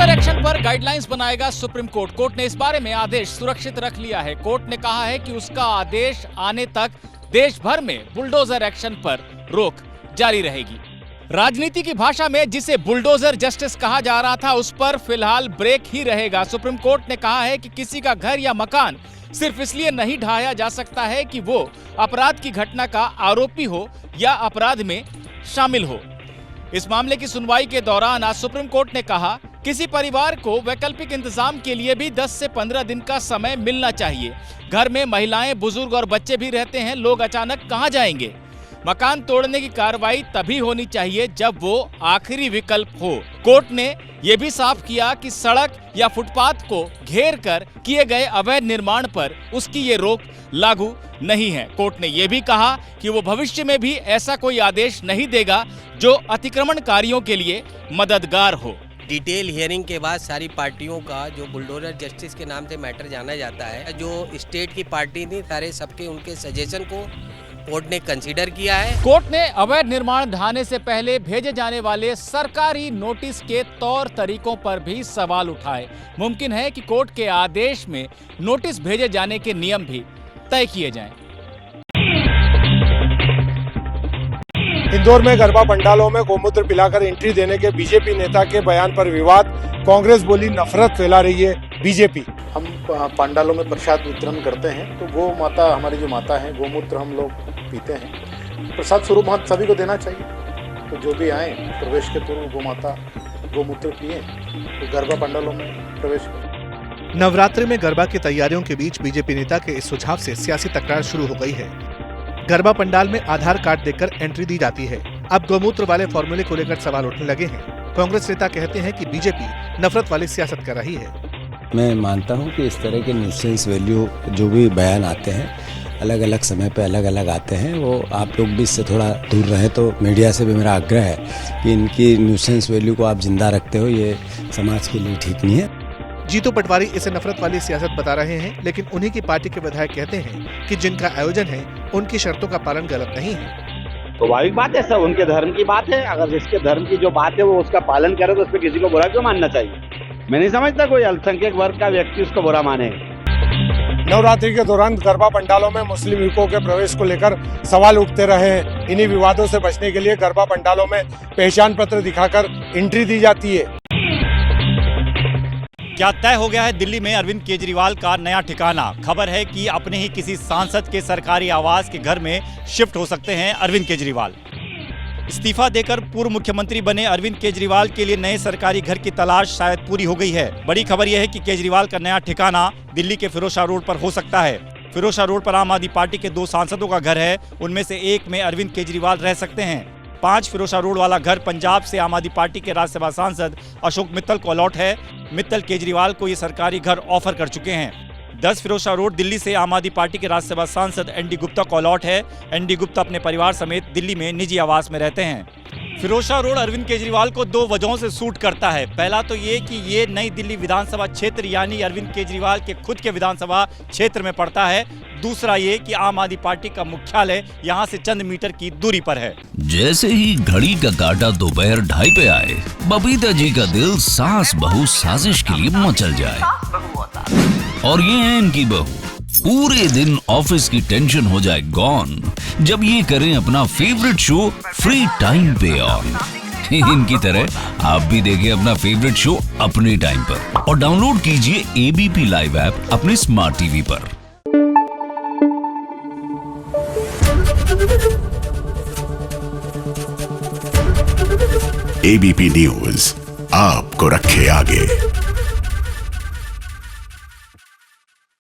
Bulldozer action पर guidelines बनाएगा supreme court. Court ने इस बारे में आदेश सुरक्षित रख लिया है। कोर्ट ने कहा है कि उसका आदेश आने तक देश भर में बुलडोजर एक्शन पर रोक जारी रहेगी। राजनीति की भाषा में जिसे बुलडोजर जस्टिस कहा जा रहा था, उस पर फिलहाल ब्रेक ही रहेगा। सुप्रीम कोर्ट ने कहा है कि किसी का घर या मकान सिर्फ इसलिए नहीं ढाया जा सकता है कि वो अपराध की घटना का आरोपी हो या अपराध में शामिल हो। इस मामले की सुनवाई के दौरान आज सुप्रीम कोर्ट ने कहा, किसी परिवार को वैकल्पिक इंतजाम के लिए भी 10 से 15 दिन का समय मिलना चाहिए। घर में महिलाएं, बुजुर्ग और बच्चे भी रहते हैं, लोग अचानक कहां जाएंगे? मकान तोड़ने की कार्रवाई तभी होनी चाहिए जब वो आखिरी विकल्प हो। कोर्ट ने यह भी साफ किया कि सड़क या फुटपाथ को घेर कर किए गए अवैध निर्माण पर उसकी ये रोक लागू नहीं है। कोर्ट ने यह भी कहा कि वो भविष्य में भी ऐसा कोई आदेश नहीं देगा जो अतिक्रमणकारियों के लिए मददगार हो। डिटेल हियरिंग के बाद सारी पार्टियों का जो बुलडोजर जस्टिस के नाम से मैटर जाना जाता है, जो स्टेट की पार्टी थी, सारे सबके उनके सजेशन को कोर्ट ने कंसीडर किया है। कोर्ट ने अवैध निर्माण ढाने से पहले भेजे जाने वाले सरकारी नोटिस के तौर तरीकों पर भी सवाल उठाए। मुमकिन है कि कोर्ट के आदेश में नोटिस भेजे जाने के नियम भी तय किए जाएं। इंदौर में गरबा पंडालों में गोमूत्र पिलाकर एंट्री देने के बीजेपी नेता के बयान पर विवाद। कांग्रेस बोली नफरत फैला रही है बीजेपी। हम पंडालों में प्रसाद वितरण करते हैं तो गौ माता, हमारी जो माता है, गोमूत्र हम लोग पीते हैं। प्रसाद स्वरूप हम सभी को देना चाहिए। तो जो भी आए प्रवेश के पूर्व गौ माता गोमूत्र पिए तो गरबा पंडालों में प्रवेश करें। नवरात्रि में गरबा की तैयारियों के बीच बीजेपी नेता के इस सुझाव से सियासी तकरार शुरू हो गई है। गरबा पंडाल में आधार कार्ड देकर एंट्री दी जाती है। अब गोमूत्र वाले फॉर्मूले को लेकर सवाल उठने लगे हैं। कांग्रेस नेता कहते हैं कि बीजेपी नफरत वाली सियासत कर रही है। मैं मानता हूं कि इस तरह के न्यूसेंस वैल्यू जो भी बयान आते हैं, अलग अलग समय पे अलग अलग आते हैं, वो आप लोग भी इससे थोड़ा दूर रहे। तो मीडिया से भी मेरा आग्रह है कि इनकी न्यूसेंस वैल्यू को आप जिंदा रखते हो, ये समाज के लिए ठीक नहीं है। जीतू पटवारी इसे नफरत वाली सियासत बता रहे हैं, लेकिन उन्हीं की पार्टी के विधायक कहते हैं कि जिनका आयोजन है उनकी शर्तों का पालन गलत नहीं है। स्वाभाविक बात है, सब उनके धर्म की बात है। अगर जिसके धर्म की जो बात है वो उसका पालन करे तो उस पर किसी को बुरा क्यों मानना चाहिए? मैं नहीं समझता कोई अल्पसंख्यक वर्ग का व्यक्ति उसको बुरा माने। नवरात्रि के दौरान गरबा पंडालों में मुस्लिम युवकों के प्रवेश को लेकर सवाल उठते रहे हैं। इन्हीं विवादों से बचने के लिए गरबा पंडालों में पहचान पत्र दिखाकर एंट्री दी जाती है। क्या तय हो गया है दिल्ली में अरविंद केजरीवाल का नया ठिकाना? खबर है कि अपने ही किसी सांसद के सरकारी आवास के घर में शिफ्ट हो सकते हैं अरविंद केजरीवाल। इस्तीफा देकर पूर्व मुख्यमंत्री बने अरविंद केजरीवाल के लिए नए सरकारी घर की तलाश शायद पूरी हो गई है। बड़ी खबर यह है कि केजरीवाल का नया ठिकाना दिल्ली के फिरोजशाह रोड पर हो सकता है। फिरोजशाह रोड पर आम आदमी पार्टी के 2 सांसदों का घर है, उनमें से एक में अरविंद केजरीवाल रह सकते हैं। 5 फिरोजशाह रोड वाला घर पंजाब से आम आदमी पार्टी के राज्यसभा सांसद अशोक मित्तल को अलॉट है। मित्तल केजरीवाल को ये सरकारी घर ऑफर कर चुके हैं। 10 फिरोजशाह रोड दिल्ली से आम आदमी पार्टी के राज्यसभा सांसद एनडी गुप्ता को अलॉट है। एनडी गुप्ता अपने परिवार समेत दिल्ली में निजी आवास में रहते हैं। फिरोजशाह रोड अरविंद केजरीवाल को 2 वजहों से सूट करता है। पहला तो ये कि ये नई दिल्ली विधानसभा क्षेत्र यानी अरविंद केजरीवाल के खुद के विधानसभा क्षेत्र में पड़ता है। दूसरा ये कि आम आदमी पार्टी का मुख्यालय यहाँ से चंद मीटर की दूरी पर है। जैसे ही घड़ी का काटा दोपहर 2:30 पे आए, बबीता जी का दिल सास बहू साजिश के लिए मचल जाए। और ये है इनकी बहू, पूरे दिन ऑफिस की टेंशन हो जाए गॉन जब ये करें अपना फेवरेट शो फ्री टाइम पे ऑन। इनकी तरह आप भी देखिए अपना फेवरेट शो अपने टाइम पर और डाउनलोड कीजिए एबीपी लाइव ऐप अपने स्मार्ट टीवी पर। एबीपी न्यूज आपको रखे आगे।